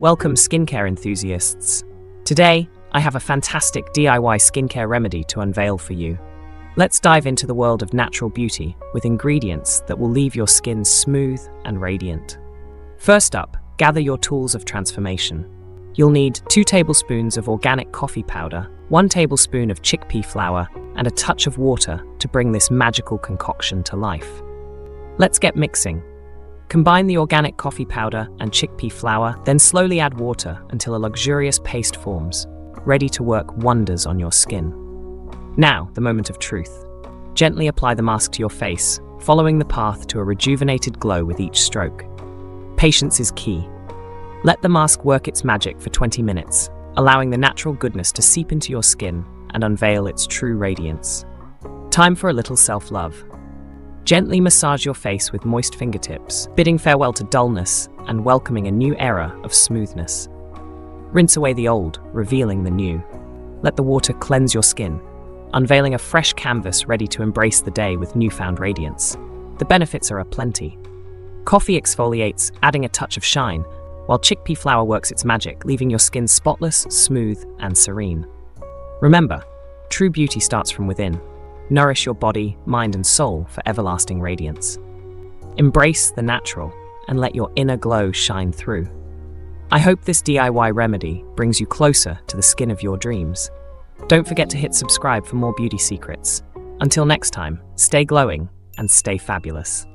Welcome skincare enthusiasts. Today, I have a fantastic DIY skincare remedy to unveil for you. Let's dive into the world of natural beauty with ingredients that will leave your skin smooth and radiant. First up, gather your tools of transformation. You'll need 2 tablespoons of organic coffee powder, 1 tablespoon of chickpea flour, and a touch of water to bring this magical concoction to life. Let's get mixing. Combine the organic coffee powder and chickpea flour, then slowly add water until a luxurious paste forms, ready to work wonders on your skin. Now, the moment of truth. Gently apply the mask to your face, following the path to a rejuvenated glow with each stroke. Patience is key. Let the mask work its magic for 20 minutes, allowing the natural goodness to seep into your skin and unveil its true radiance. Time for a little self-love. Gently massage your face with moist fingertips, bidding farewell to dullness and welcoming a new era of smoothness. Rinse away the old, revealing the new. Let the water cleanse your skin, unveiling a fresh canvas ready to embrace the day with newfound radiance. The benefits are aplenty. Coffee exfoliates, adding a touch of shine, while chickpea flour works its magic, leaving your skin spotless, smooth, and serene. Remember, true beauty starts from within. Nourish your body, mind, and soul for everlasting radiance. Embrace the natural and let your inner glow shine through. I hope this DIY remedy brings you closer to the skin of your dreams. Don't forget to hit subscribe for more beauty secrets. Until next time, stay glowing and stay fabulous.